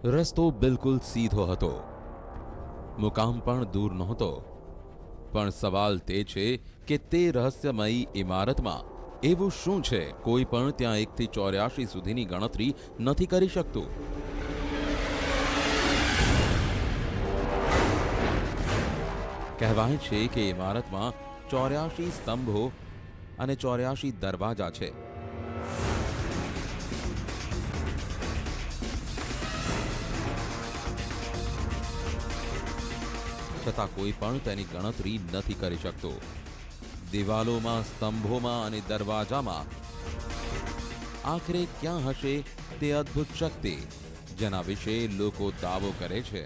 રસ્તો બિલકુલ સીધો હતો, મુકામ પણ દૂર નહોતો, પણ સવાલ તે છે કે તે રહસ્યમયી ઇમારતમાં એવું શું છે કોઈ પણ ત્યાં 1 થી 84 સુધીની ગણતરી નથી કરી શકતું? કહેવાય છે કે ઇમારતમાં 84 સ્તંભો અને 84 દરવાજા છે. છતાં કોઈ પણ તેની ગણતરી નથી કરી શકતો. દિવાલોમાં, સ્તંભોમાં અને દરવાજામાં આખરે ક્યાં હશે તે અદ્ભુત શક્તિ જેના વિશે લોકો દાવો કરે છે?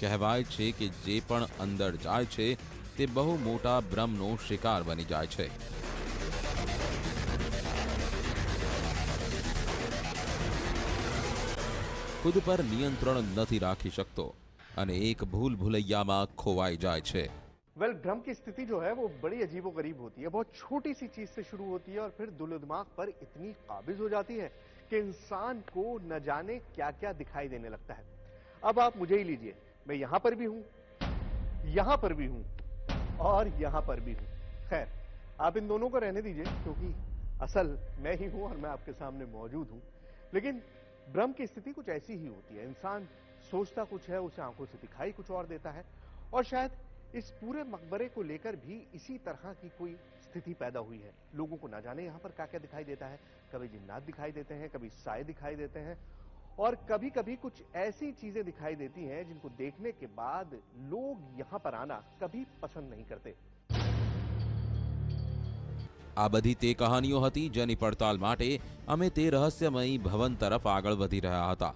કહેવાય છે કે જે પણ અંદર જાય છે તે બહુ મોટા ભ્રમનો શિકાર બની જાય છે. ખુદ પર નિયંત્રણ નથી રાખી શકતો અને એક ભૂલ ભૂલૈયામાં ખોવાઈ જાય છે. वेल भ्रम की स्थिति जो है वो बड़ी अजीबोगरीब होती है। बहुत छोटी सी चीज से शुरू होती है और फिर दिलो दिमाग पर इतनी काबिज हो जाती है कि इंसान को न जाने क्या क्या दिखाई देने लगता है। अब आप मुझे ही लीजिए, मैं यहां पर भी हूं, यहां पर भी हूं और यहां पर भी हूं। खैर, आप इन दोनों को रहने दीजिए क्योंकि असल मैं ही हूं और मैं आपके सामने मौजूद हूं। लेकिन भ्रम की स्थिति कुछ ऐसी ही होती है। इंसान सोचता कुछ है, उसे आंखों से दिखाई कुछ और देता है और शायद इस पूरे मकबरे को लेकर भी इसी तरह की कोई स्थिति पैदा हुई है। लोगों को ना जाने यहां पर क्या क्या दिखाई देता है। कभी जिन्नात दिखाई देते हैं, कभी साए दिखाई देते हैं और कभी कभी कुछ ऐसी चीजें दिखाई देती हैं जिनको देखने के बाद लोग यहां पर आना कभी पसंद नहीं करते। આ બધી તે કહાનીઓ હતી જેની પડતાલ માટે અમે તે રહસ્યમયી ભવન તરફ આગળ વધી રહ્યા હતા.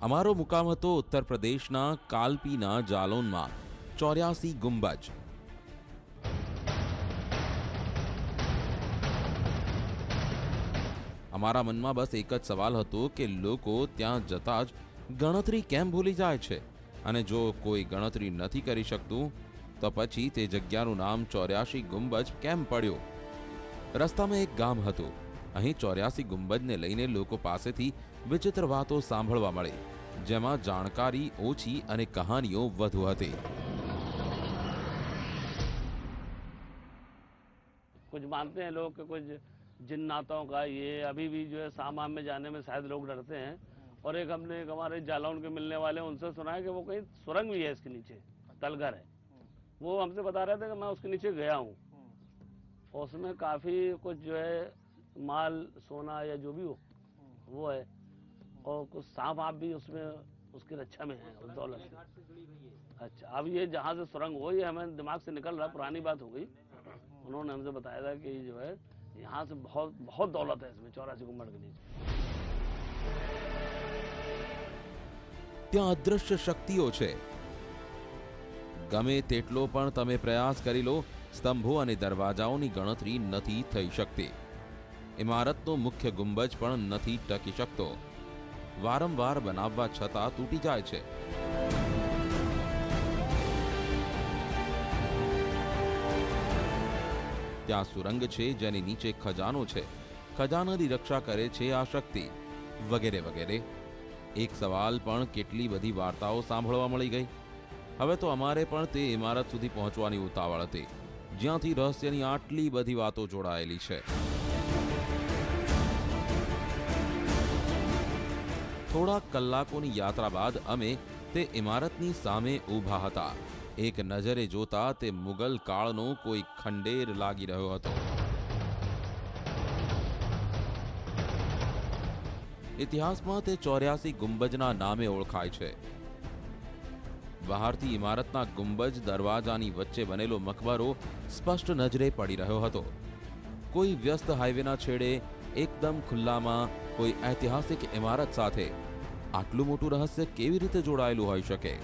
અમારો મુકામ હતો ઉત્તર પ્રદેશના કાલપીના જાલોનમાં 84 ગુંબજ. અમારા મનમાં બસ એક જ સવાલ હતો કે લોકો ત્યાં જતા જ ગણતરી કેમ ભૂલી જાય છે અને જો કોઈ ગણતરી નથી કરી શકતું તો પછી તે જગ્યાનું નામ 84 ગુંબજ કેમ પડ્યો? રસ્તામાં એક ગામ હતું. અહીં 84 ગુંબજને લઈને લોકો પાસેથી વિચિત્ર વાતો સાંભળવા મળે, જેમાં જાણકારી ઓછી અને કહાનીઓ વધુ હતી. कुछ मानते हैं लोग कि कुछ जिन्नातों का ये अभी भी जो है सामान में जाने में शायद लोग डरते हैं। और एक हमने हमारे जालौन के मिलने वाले उनसे सुना है कि वो कहीं सुरंग भी है, इसके नीचे तलघर है। वो हमसे बता रहे थे कि मैं उसके नीचे गया हूँ और उसमें काफी कुछ जो है माल, सोना या जो भी हो वो है और कुछ सांप आप भी उसमें उसकी रक्षा में है, उस दौलत से। अच्छा, अब ये जहाँ से सुरंग हो ये हमें दिमाग से निकल रहा, पुरानी बात हो गई। उन्होंने हमसे बताया था कि जो है यहाँ से बहुत बहुत दौलत है इसमें 84 गुंबद के नीचे. ત્યાં અદૃશ્ય શક્તિઓ છે. ગમે તેટલો પણ તમે પ્રયાસ કરી લો, સ્તંભો અને દરવાજાઓની ગણતરી નથી થઈ શકતી. ઇમારતનો મુખ્ય ગુંબજ પણ નથી ટકી શકતો. વારંવાર બનાવવા છતાં તૂટી જાય છે. ત્યાં સુરંગ છે જેની નીચે ખજાનો છે. ખજાનાની રક્ષા કરે છે આ શક્તિ, વગેરે વગેરે. એક સવાલ પણ કેટલી બધી વાર્તાઓ સાંભળવા મળી ગઈ. હવે તો અમારે પણ તે ઇમારત સુધી પહોંચવાની ઉતાવળ હતી જ્યાંથી રહસ્યની આટલી બધી વાતો જોડાયેલી છે. થોડા કલાકોની યાત્રા બાદ અમે તે ઇમારતની સામે ઊભા હતા. એક નજરે જોતા તે મુગલ કાળનો કોઈ ખંડેર લાગી રહ્યો હતો. ઇતિહાસમાં તે 84 ગુંબજના નામે ઓળખાય છે. બહારથી ઇમારતના ગુંબજ દરવાજાની વચ્ચે બનેલો મકબરો સ્પષ્ટ નજરે પડી રહ્યો હતો. કોઈ વ્યસ્ત હાઈવેના છેડે એકદમ ખુલ્લામાં કોઈ ઐતિહાસિક ઇમારત સાથે આટલું મોટું રહસ્ય કેવી રીતે જોડાયેલું હોઈ શકે?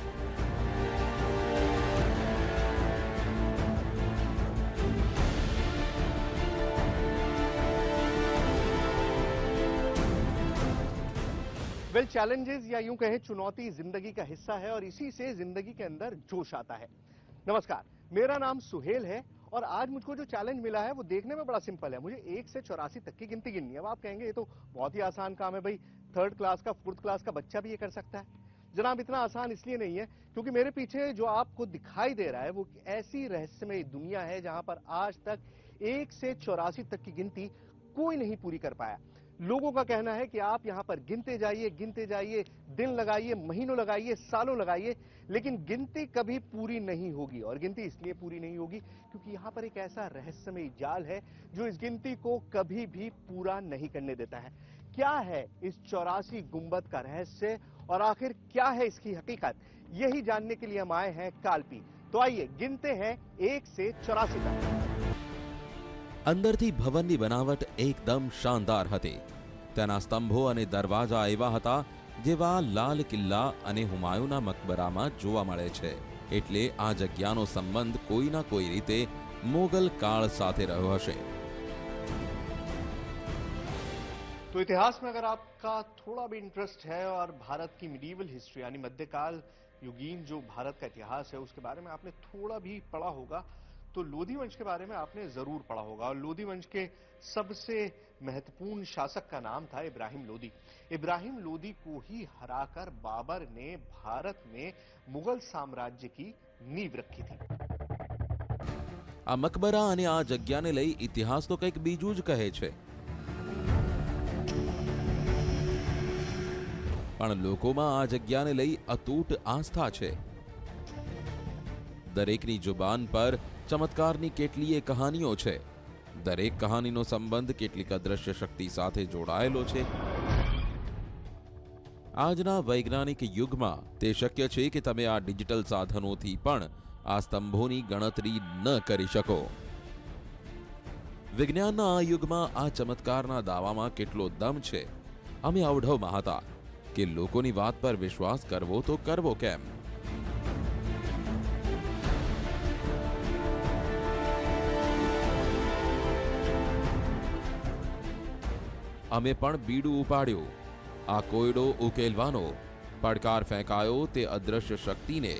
वेल, चैलेंजेस या यूं कहें चुनौती जिंदगी का हिस्सा है और इसी से जिंदगी के अंदर जोश आता है। नमस्कार, मेरा नाम सुहेल है और आज मुझको जो चैलेंज मिला है वो देखने में बड़ा सिंपल है। मुझे 1 से 84 तक की गिनती गिननी है। अब आप कहेंगे ये तो बहुत ही आसान काम है भाई, 3rd क्लास का 4th क्लास का बच्चा भी ये कर सकता है। जनाब, इतना आसान इसलिए नहीं है क्योंकि मेरे पीछे जो आपको दिखाई दे रहा है वो ऐसी रहस्यमय दुनिया है जहां पर आज तक 1 से 84 तक की गिनती कोई नहीं पूरी कर पाया। लोगों का कहना है कि आप यहां पर गिनते जाइए, दिन लगाइए, महीनों लगाइए, सालों लगाइए, लेकिन गिनती कभी पूरी नहीं होगी। और गिनती इसलिए पूरी नहीं होगी क्योंकि यहां पर एक ऐसा रहस्यमय जाल है जो इस गिनती को कभी भी पूरा नहीं करने देता है। क्या है इस 84 गुंबद का रहस्य और आखिर क्या है इसकी हकीकत, यही जानने के लिए हम आए हैं कालपी। तो आइए गिनते हैं 1 से 84 तक। અંદરથી ભવનની બનાવટ એકદમ શાનદાર હતી. તેના સ્તંભો અને દરવાજા એવા હતા જેવા લાલ કિલ્લા અને હુમાયુના મકબરામાં જોવા મળે છે. એટલે આ જગ્યાનો સંબંધ કોઈના કોઈ રીતે મોગલ કાળ સાથે રહ્યો હશે. तो इतिहास में अगर आपका थोड़ा भी इंटरेस्ट है और भारत की मिडीवल हिस्ट्री यानी मध्यकाल युगीन जो भारत का इतिहास है उसके बारे में आपने थोड़ा भी पढ़ा होगा तो लोधी वंश के बारे में आपने जरूर पढ़ा होगा। और लोधी वंश के सबसे महत्वपूर्ण शासक का नाम था इब्राहिम लोधी। इब्राहिम लोधी को ही हराकर बाबर ने भारत में मुगल साम्राज्य की नींव रखी थी। આ મકબરા અને આ જગ્યાને લઈ ઇતિહાસ તો કંઈક બીજું જ કહે છે, પણ લોકોમાં આ જગ્યાને લઈ અતૂટ આસ્થા છે. દરેકની જુબાન પર ચમત્કારની કેટલીય કહાનીઓ છે. દરેક કહાનીનો સંબંધ કેટલીક અદ્રશ્ય શક્તિ સાથે જોડાયેલો છે. આજના વૈજ્ઞાનિક યુગમાં તે શક્ય છે કે તમે આ ડિજિટલ સાધનોથી પણ આ સ્તંભોની ગણતરી ન કરી શકો. વિજ્ઞાનના આ યુગમાં આ ચમત્કારના દાવામાં કેટલો દમ છે. અમે અવઢવમાં હતા કે લોકોની વાત પર વિશ્વાસ કરવો તો કરવો કેમ. અમે પણ બીડું ઉપાડ્યું. આ કોયડો ઉકેલવાનો પડકાર ફેંકાયો તે અદ્રશ્ય શક્તિને.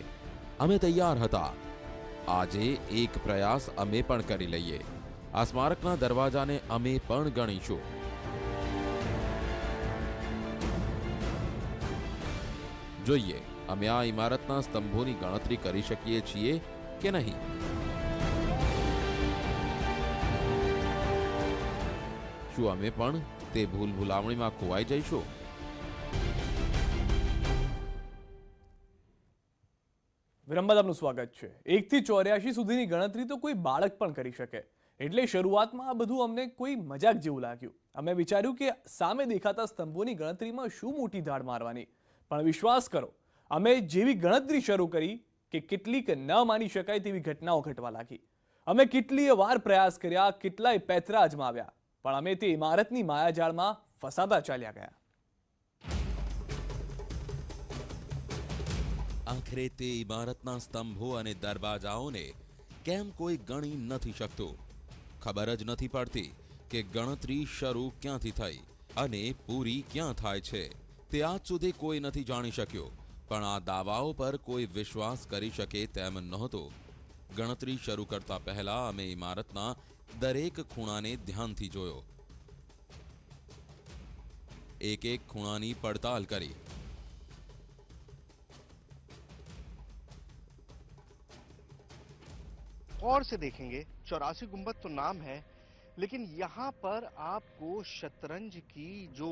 અમે તૈયાર હતા. આજે એક પ્રયાસ અમે પણ કરી લઈએ. આ સ્મારકના દરવાજાને અમે પણ ગણીશું. જોઈએ અમે આ ઇમારતના સ્તંભોની ગણતરી કરી શકીએ છીએ કે નહીં. શું અમે પણ તે ભૂલ ભૂલામણીમાં ખોવાઈ જઈશું? વિરામ બાદ આપનું સ્વાગત છે. 1 થી 84 સુધીની ગણતરી તો કોઈ બાળક પણ કરી શકે. એટલે શરૂઆતમાં આ બધું અમને કોઈ મજાક જેવું લાગ્યું. અમે વિચાર્યું કે સામે દેખાતા સ્તંભોની ગણતરીમાં શું મોટી ધાડ મારવાની. પણ વિશ્વાસ કરો, અમે જેવી ગણતરી શરૂ કરી કે કેટલીક ન માની શકાય તેવી ઘટનાઓ ઘટવા લાગી. અમે કેટલીય વાર પ્રયાસ કર્યા, કેટલાય પેતરા અજમાવ્યા, પણ અમે તે ઇમારતની માયાજાળમાં ફસાતા ચાલ્યા ગયા. આખરે તે ઇમારતના સ્તંભો અને દરવાજાઓને કેમ કોઈ ગણી નથી શકતું. ખબર જ નથી પડતી કે ગણતરી શરૂ ક્યાંથી થઈ અને પૂરી ક્યાં થાય છે. તે આજ સુધી કોઈ નથી જાણી શક્યું. પણ આ દાવાઓ પર કોઈ વિશ્વાસ કરી શકે તેમ નહોતું. ગણતરી શરૂ કરતા પહેલા અમે ઇમારતના દરેક ખૂણાને ધ્યાનથી જોયો. એક એક ખૂણાની પડતાલ કરી. गौर से देखेंगे 84 गुंबद तो नाम है, लेकिन यहां पर आपको शतरंज की जो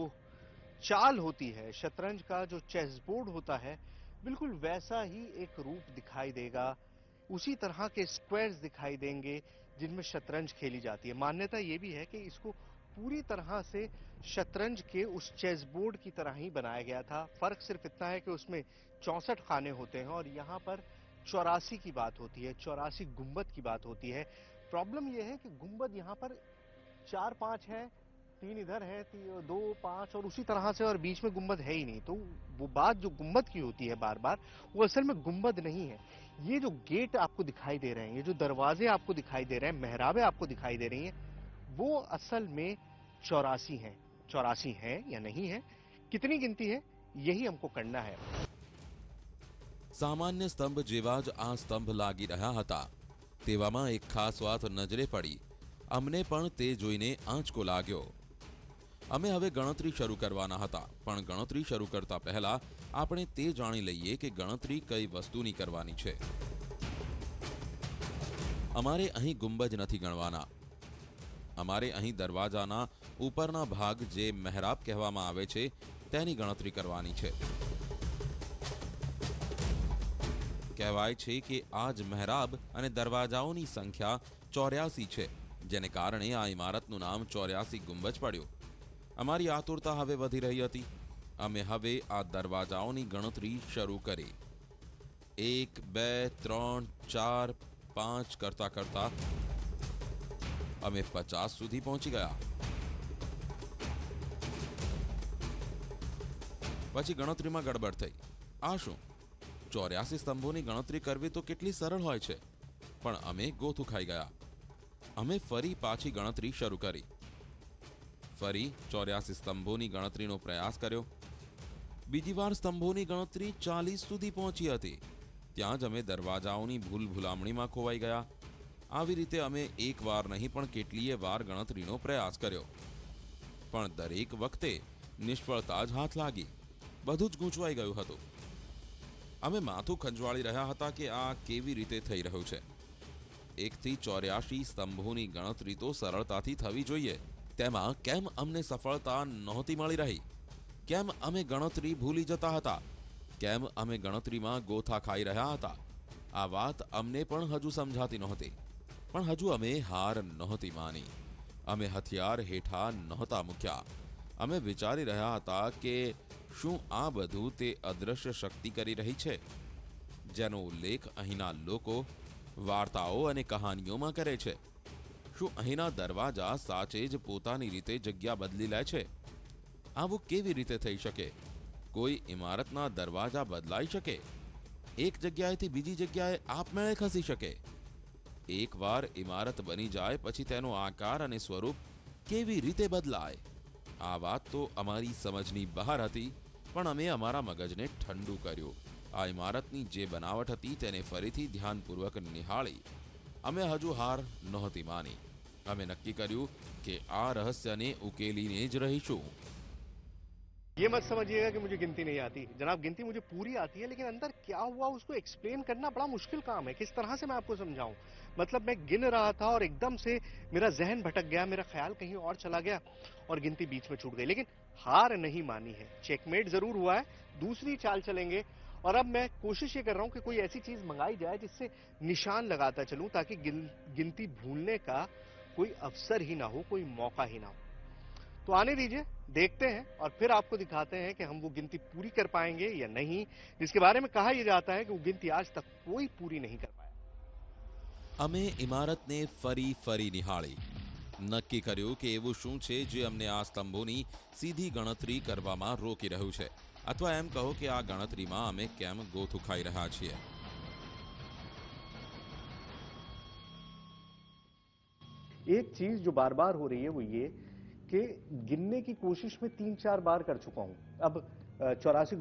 चाल होती है, शतरंज का जो चेस बोर्ड होता है, बिल्कुल वैसा ही एक रूप दिखाई देगा. उसी तरह के स्क्वायर्स दिखाई देंगे जिनमें शतरंज खेली जाती है. मान्यता ये भी है कि इसको पूरी तरह से शतरंज के उस चेस बोर्ड की तरह ही बनाया गया था. फर्क सिर्फ इतना है कि उसमें 64 खाने होते हैं और यहाँ पर 84 की बात होती है, 84 गुंबद की बात होती है. प्रॉब्लम यह है कि गुंबद यहाँ पर 4-5 है, 3 इधर है, 2-5 और उसी तरह से, और बीच में गुंबद है ही नहीं. तो वो बात जो गुंबद की होती है बार बार, वो असल में गुंबद नहीं है. ये जो गेट आपको दिखाई दे रहे हैं, ये जो दरवाजे आपको दिखाई दे रहे हैं, मेहराबें आपको दिखाई दे रही हैं, वो असल में 84 हैं. 84 हैं या नहीं है, कितनी गिनती है यही हमको करना है। સામાન્ય સ્તંભ જેવા જ આ સ્તંભ લાગી રહ્યા હતા તેવામાં એક ખાસ વાત નજરે પડી. અમને પણ તે જોઈને આંચકો લાગ્યો. અમે હવે ગણતરી શરૂ કરવાના હતા, પણ ગણતરી શરૂ કરતા પહેલા આપણે તે જાણી લઈએ કે ગણતરી કઈ વસ્તુની કરવાની છે. અમારે અહીં ગુંબજ નથી ગણવાના. અમારે અહીં દરવાજાના ઉપરના ભાગ જે મહેરાબ કહેવામાં આવે છે તેની ગણતરી કરવાની છે. કહેવાય છે કે આજ મહેરાબ અને દરવાજાઓની સંખ્યા 84 છે, જેને કારણે આ ઇમારતનું નામ 84 ગુંબજ પડ્યું. અમારી આતુરતા હવે વધી રહી હતી. અમે હવે આ દરવાજાઓની ગણતરી શરૂ કરી. 1 2 3 4 5 કરતા કરતા અમે 50 સુધી પહોંચી ગયા. પછી ગણતરીમાં ગડબડ થઈ. આ શું? 84 સ્તંભોની ગણતરી કરવી તો કેટલી સરળ હોય છે, પણ અમે ગોથું ખાઈ ગયા. અમે ફરી પાછી ગણતરી શરૂ કરી. ફરી 84 સ્તંભોની ગણતરીનો પ્રયાસ કર્યો. બીજી વાર સ્તંભોની ગણતરી 40 સુધી પહોંચી હતી. ત્યાં જ અમે દરવાજાઓની ભૂલ ભૂલામણીમાં ખોવાઈ ગયા. આવી રીતે અમે એક વાર નહીં પણ કેટલીય વાર ગણતરીનો પ્રયાસ કર્યો, પણ દરેક વખતે નિષ્ફળતા જ હાથ લાગી. બધું જ ગૂંચવાઈ ગયું હતું. અમે માથું ખંજવાળી રહ્યા હતા કે આ કેવી રીતે થઈ રહ્યું છે. 1 થી 84 સ્તંભોની ગણતરી તો સરળતાથી થવી જોઈએ, તેમાં કેમ અમને સફળતા નહોતી મળી રહી? કેમ અમે ગણતરી ભૂલી જતા હતા? કેમ અમે ગણતરીમાં ગોથા ખાઈ રહ્યા હતા? આ વાત અમને પણ હજુ સમજાતી નહોતી, પણ હજુ અમે હાર નહોતી માની. અમે હથિયાર હેઠા નહોતા મૂક્યા. અમે વિચારી રહ્યા હતા કે શું આ બધું તે અદ્રશ્ય શક્તિ કરી રહી છે, જેનો ઉલ્લેખ અહીંના લોકો વાર્તાઓ અને કહાનીઓમાં કરે છે? શું અહીંના દરવાજા સાચે જ પોતાની રીતે જગ્યા બદલી લે છે? આવું કેવી રીતે થઈ શકે? કોઈ ઇમારતના દરવાજા બદલાઈ શકે? એક જગ્યાએથી બીજી જગ્યાએ આપમેળે ખસી શકે? એકવાર ઇમારત બની જાય પછી તેનો આકાર અને સ્વરૂપ કેવી રીતે બદલાય? આ વાત તો અમારી સમજની બહાર હતી, પણ અમે અમારા મગજને ઠંડુ કર્યું. આ ઇમારતની જે બનાવટ હતી તેને ફરીથી ધ્યાનપૂર્વક નિહાળી. અમે હજુ હાર નહોતી માની. અમે નક્કી કર્યું કે આ રહસ્યને ઉકેલીને જ રહીશું. ये मत समझिएगा कि मुझे गिनती नहीं आती जनाब, गिनती मुझे पूरी आती है, लेकिन अंदर क्या हुआ उसको एक्सप्लेन करना बड़ा मुश्किल काम है. किस तरह से मैं आपको समझाऊं? मतलब मैं गिन रहा था और एकदम से मेरा जहन भटक गया, मेरा ख्याल कहीं और चला गया और गिनती बीच में छूट गई. लेकिन हार नहीं मानी है, चेकमेट जरूर हुआ है, दूसरी चाल चलेंगे. और अब मैं कोशिश ये कर रहा हूं कि कोई ऐसी चीज मंगाई जाए जिससे निशान लगाता चलूं, ताकि गिनती भूलने का कोई अवसर ही ना हो, कोई मौका ही ना हो. तो आने दीजिए, देखते हैं और फिर आपको दिखाते हैं कि हम वो गिनती पूरी कर पाएंगे या नहीं, जिसके बारे में कहा यह जाता है कि वो गिनती आज तक कोई पूरी नहीं कर पाया. અમે ઇમારતને ફરી ફરી નિહાળી. નક્કી કર્યું કે એવું શું છે જે અમને આ સ્તંભોની સીધી ગણતરી કરવામાં રોકી રહ્યું છે, અથવા એમ કહો કે આ ગણતરીમાં અમે કેમ ગોથું ખાઈ રહ્યા છીએ. एक चीज जो बार बार हो रही है वो ये कि गिनने की कोशिश में 3-4 बार कर चुका हूं. अब 84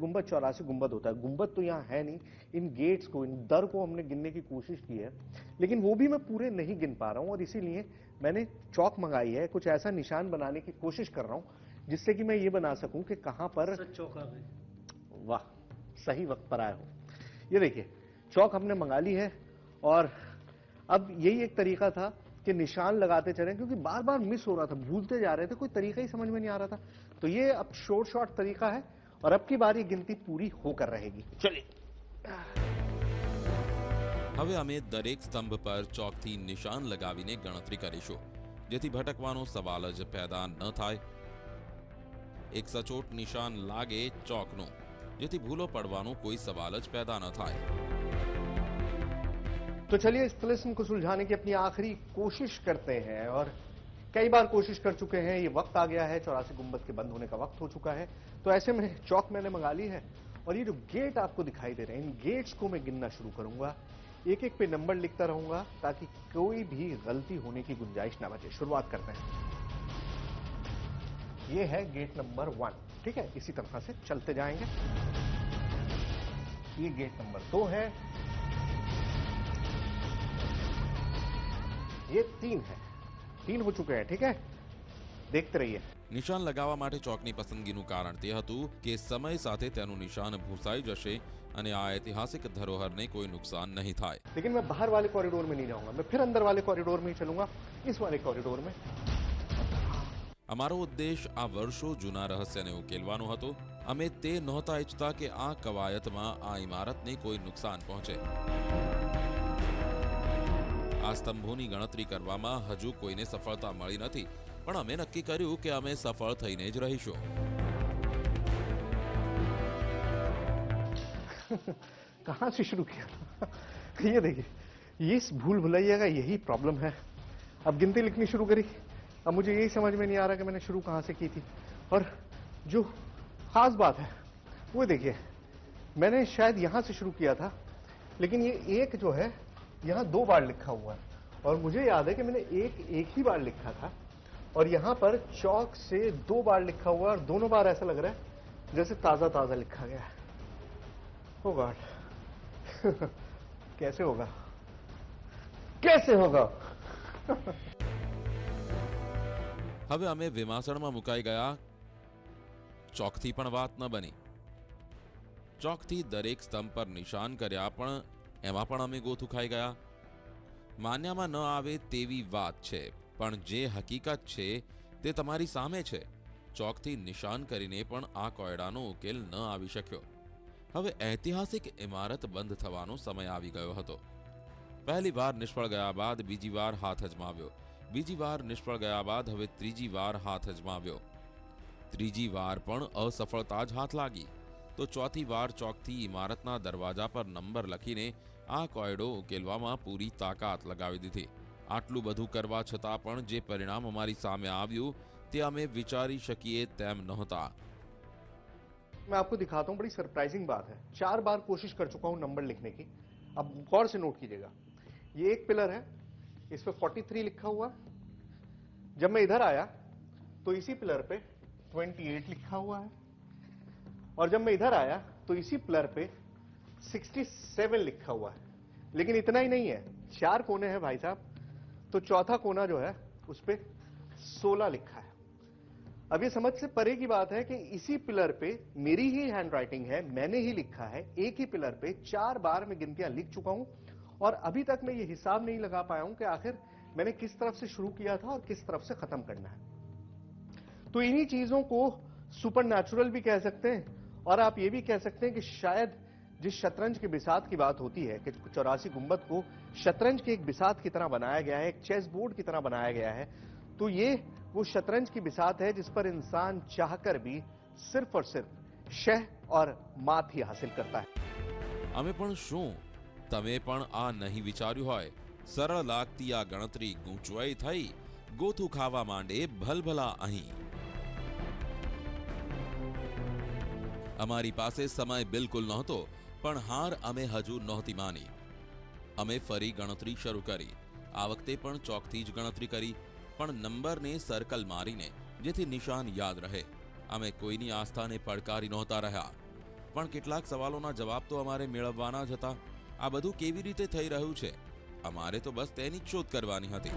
गुंबद होता है. गुंबद तो यहाँ है नहीं. इन गेट्स को, इन दर को हमने गिनने की कोशिश की है, लेकिन वो भी मैं पूरे नहीं गिन पा रहा हूं. और इसीलिए मैंने चौक मंगाई है. कुछ ऐसा निशान बनाने की कोशिश कर रहा हूं जिससे कि मैं ये बना सकूं कि कहां पर चौक आ गए. वाह, सही वक्त पर आए हो. ये देखिए, चौक हमने मंगा ली है और अब यही एक तरीका था कि निशान लगाते चले, क्योंकि बार बार मिस हो रहा था, भूलते जा रहे थे, कोई तरीका ही समझ में नहीं आ रहा था. तो ये अब शॉर्ट तरीका है और अब की बार ये गिनती पूरी होकर रहेगी. चलिए. હવે અમે દરેક સ્તંભ પર ચોકથી નિશાન લગાવીને ગણતરી કરીશું, જેથી ભટકવાનો સવાલ જ પેદા ન થાય. એક સચોટ નિશાન લાગે ચોકનું, જેથી ભૂલો પડવાનો કોઈ સવાલ જ પેદા ન થાય. तो चलिए इस तिलिस्म को सुलझाने की अपनी आखिरी कोशिश करते हैं. और कई बार कोशिश कर चुके हैं. ये वक्त आ गया है, 84 गुंबद के बंद होने का वक्त हो चुका है. तो ऐसे में चौक मैंने मंगा ली है और ये जो गेट आपको दिखाई दे रहे हैं, इन गेट्स को मैं गिनना शुरू करूंगा. एक एक पे नंबर लिखता रहूंगा ताकि कोई भी गलती होने की गुंजाइश ना बचे. शुरुआत करते हैं. ये है गेट नंबर 1. ठीक है, इसी तरह से चलते जाएंगे। ये गेट नंबर 2 है, ये 3 है, 3 हो चुके हैं। ठीक है, देखते रहिए। નિશાન લગાવવા માટે ચોકની પસંદગીનું કારણ તે હતું કે સમય સાથે તેનું નિશાન ભૂસાઈ જશે અને આ ઐતિહાસિક ધરોહરને કોઈ નુકસાન નહીં થાય। लेकिन मैं बाहर वाले कॉरिडोर में नहीं जाऊंगा, मैं फिर अंदर वाले कॉरिडोर में ही चलूंगा, इस वाले कॉरिडोर में। અમારો ઉદ્દેશ આ વર્ષો જૂના રહસ્યને ઉકેલવાનો હતો। અમે તે નહોતા ઈચ્છતા કે આ કવાયતમાં આ ઇમારતને કોઈ નુકસાન પહોંચે। આ સ્તંભોની ગણતરી કરવામાં હજુ કોઈને સફળતા મળી નથી, પણ અમે નક્કી કર્યું કે અમે સફળ થઈને જ રહીશું। कहां से शुरू किया था? ये देखिए, ये इस भूल भुलैया का यही प्रॉब्लम है। अब गिनती लिखनी शुरू करी, अब मुझे यही समझ में नहीं आ रहा कि मैंने शुरू कहां से की थी। और जो खास बात है वो देखिए, मैंने शायद यहां से शुरू किया था, लेकिन ये एक जो है यहां 2 बार लिखा हुआ है, और मुझे याद है कि मैंने एक ही बार लिखा था, और यहां पर चौक से 2 बार लिखा हुआ है, और दोनों बार ऐसा लग रहा है जैसे ताजा ताजा लिखा गया है। ओ गॉड, कैसे होगा, कैसे होगा? હવે અમે વિમાસણમાં મુકાઈ ગયા। ચોકથી પણ વાત ન બની। ચોકથી દરેક સ્તંભ પર નિશાન કર્યા, પણ એમાં પણ અમે ગોથું ખાઈ ગયા। માન્યામાં ન આવે તેવી વાત છે, પણ જે હકીકત છે તે તમારી સામે છે। ચોકથી નિશાન કરીને પણ આ કોયડાનો ઉકેલ ન આવી શક્યો। હવે ઐતિહાસિક ઇમારત બંધ થવાનો સમય આવી ગયો હતો। પહેલી વાર નિષ્ફળ ગયા બાદ બીજી વાર હાથ અજમાવ્યો, બીજી વાર નિષ્ફળ ગયા બાદ હવે ત્રીજી વાર હાથ અજમાવ્યો। ત્રીજી વાર પણ અસફળતા જ હાથ લાગી, તો ચોથી વાર ચોકથી ઇમારતના દરવાજા પર નંબર લખીને આ કોયડો ઉકેલવામાં પૂરી તાકાત લગાવી દીધી। આટલું બધું કરવા છતાં પણ જે પરિણામ અમારી સામે આવ્યું તે અમે વિચારી શકીએ તેમ નહોતા। मैं आपको दिखाता हूं, बड़ी सरप्राइजिंग बात है। 4 बार कोशिश कर चुका हूं नंबर लिखने की। अब गौर से नोट कीजिएगा, ये एक पिलर है, इस पे 43 लिखा हुआ है। जब मैं इधर आया तो इसी पिलर पे 28 लिखा हुआ है, और जब मैं इधर आया तो इसी पिलर पे 67 लिखा हुआ है। लेकिन इतना ही नहीं है, 4 कोने हैं भाई साहब, तो चौथा कोना जो है उस पे 16 लिखा है। अब ये समझ से परे की बात है कि इसी पिलर पे मेरी ही हैंडराइटिंग है, मैंने ही लिखा है, एक ही पिलर पे 4 बार मैं गिनतियां लिख चुका हूं, और अभी तक मैं ये हिसाब नहीं लगा पाया हूं कि आखिर मैंने किस तरफ से शुरू किया था और किस तरफ से खत्म करना है। तो इन्हीं चीजों को सुपरनैचुरल भी कह सकते हैं, और आप ये भी कह सकते हैं कि शायद जिस शतरंज के बिसात की बात होती है कि 84 गुंबद को शतरंज के एक बिसात की तरह बनाया गया है, एक चेस बोर्ड की तरह बनाया गया है, तो ये वो शतरंज की बिसात है जिस पर इंसान चाहकर भी सिर्फ और सिर्फ शह और मात ही हासिल करता है। અમે પણ શું, તમે પણ આ નહીં વિચાર્યું હોય? સરળ લાગતી આ ગણતરી ગૂંચવાઈ થઈ, ગોથું ખાવા માંડે ભલભલા અહીં। અમારી પાસે સમય બિલકુલ નહોતો, પણ હાર અમે હજુ નહોતી માની। અમે ફરી ગણતરી શરૂ કરી। આ વખતે પણ ચોકથી જ ગણતરી કરી, પણ નંબરને સર્કલ મારીને, જેથી નિશાન યાદ રહે। અમે કોઈની આસ્થાને પડકારી નહોતા રહ્યા, પણ કેટલાક સવાલોના જવાબ તો અમારે મેળવવાના જ હતા। આ બધું કેવી રીતે થઈ રહ્યું છે? અમારે તો બસ તેની જ શોધ કરવાની હતી।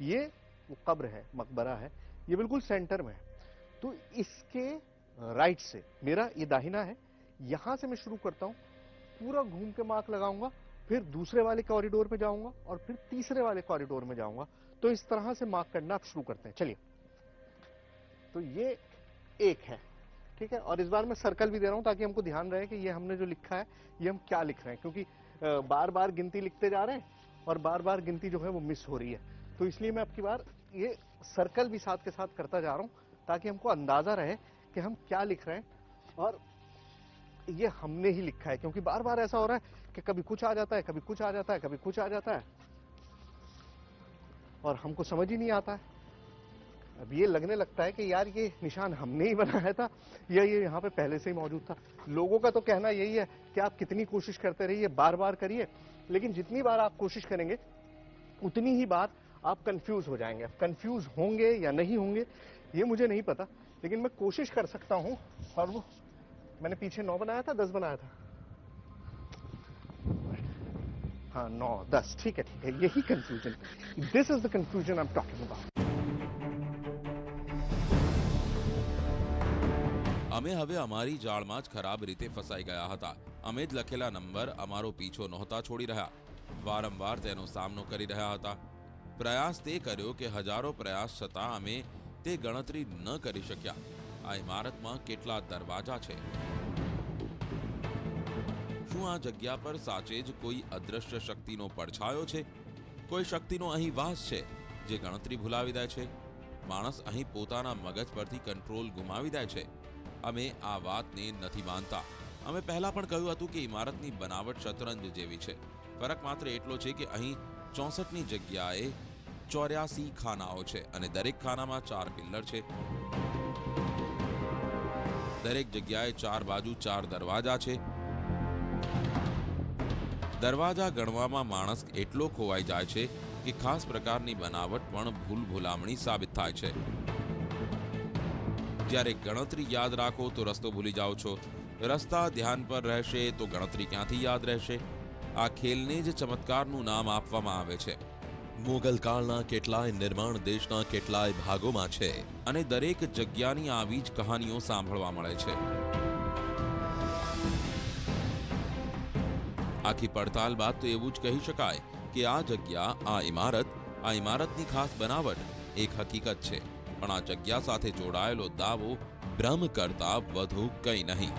ये वो कब्र है, मकबरा है, ये बिल्कुल सेंटर में है। तो इसके राइट से मेरा ये दाहिना है, यहां से मैं शुरू करता हूं, पूरा घूम के मार्क लगाऊंगा, फिर दूसरे वाले कॉरिडोर पे जाऊंगा, और फिर तीसरे वाले कॉरिडोर में जाऊंगा। तो इस तरह से मार्क करना शुरू करते हैं। चलिए, तो ये एक है, ठीक है, और इस बार मैं सर्कल भी दे रहा हूं ताकि हमको ध्यान रहे कि ये हमने जो लिखा है ये हम क्या लिख रहे हैं, क्योंकि बार बार गिनती लिखते जा रहे हैं और बार बार गिनती जो है वो मिस हो रही है। तो इसलिए मैं अब की बार ये सर्कल भी साथ के साथ करता जा रहा हूं ताकि हमको अंदाजा रहे कि हम क्या लिख रहे हैं, और ये हमने ही लिखा है, क्योंकि बार बार ऐसा हो रहा है कि कभी कुछ आ जाता है, कभी कुछ आ जाता है, कभी कुछ आ जाता है, और हमको समझ ही नहीं आता है। अब ये लगने लगता है कि यार ये निशान हमने ही बनाया था, या ये यहाँ पे पहले से ही मौजूद था। लोगों का तो कहना यही है कि आप कितनी कोशिश करते रहिए, बार बार करिए, लेकिन जितनी बार आप कोशिश करेंगे उतनी ही बार आप कंफ्यूज हो जाएंगे। कंफ्यूज होंगे या नहीं होंगे ये मुझे नहीं पता, लेकिन मैं कोशिश कर सकता हूं। और वो मैंने पीछे 9 बनाया था 10 बनाया था, हाँ 9 10, ठीक है, यही confusion, this is the confusion I am talking about. અમે હવે અમારી જાળમાં જ ખરાબ રીતે ફસાઈ ગયા હતા. અમે જ લખેલા નંબર અમારો પીછો નહોતા છોડી રહ્યા. વારંવાર તેનો સામનો કરી રહ્યા હતા. પ્રયાસ તે કર્યો કે હજારો પ્રયાસ છતાં અમે તે ગણતરી ન કરી શક્યા. આ ઇમારતમાં કેટલા દરવાજા છે? શું આ જગ્યા પર સાચે જ કોઈ અદ્રશ્ય શક્તિનો પડછાયો છે? કોઈ શક્તિનો અહીં વાસ છે જે ગણતરી ભૂલાવી દે છે? માણસ અહીં પોતાના મગજ પરથી કંટ્રોલ ગુમાવી દે છે. અમે આ વાતને નથી માનતા. અમે પહેલા પણ કહ્યું હતું કે ઇમારતની બનાવટ શતરંજ જેવી છે. ફરક માત્ર એટલો છે કે અહીં 64ની જગ્યાએ 84 ખાનાઓ છે અને દરેક ખાનામાં 4 પિલ્લર છે. દરેક જગ્યાએ 4 બાજુ 4 દરવાજા છે. દરવાજા ગણવામાં માણસ એટલો ખોવાઈ જાય છે કે ખાસ પ્રકારની બનાવટ પણ ભૂલ ભૂલામણી સાબિત થાય છે. જ્યારે ગણતરી યાદ રાખો તો રસ્તો ભૂલી જાઓ છો. રસ્તા ધ્યાન પર રહેશે તો ગણતરી ક્યાંથી યાદ રહેશે? આ ખેલને જ ચમત્કારનું નામ આપવામાં આવે છે. મોગલ કાળના કેટલાય નિર્માણ દેશના કેટલાય ભાગોમાં છે અને દરેક જગ્યાની આવી જ કહાનીઓ સાંભળવા મળે છે. આખી પડતાલ બાદ તો એવું જ કહી શકાય કે આ જગ્યા, આ ઇમારતની ખાસ બનાવટ એક હકીકત છે, પણ આ જગ્યા સાથે જોડાયેલો દાવો ભ્રમ કરતા વધુ કંઈ નહીં.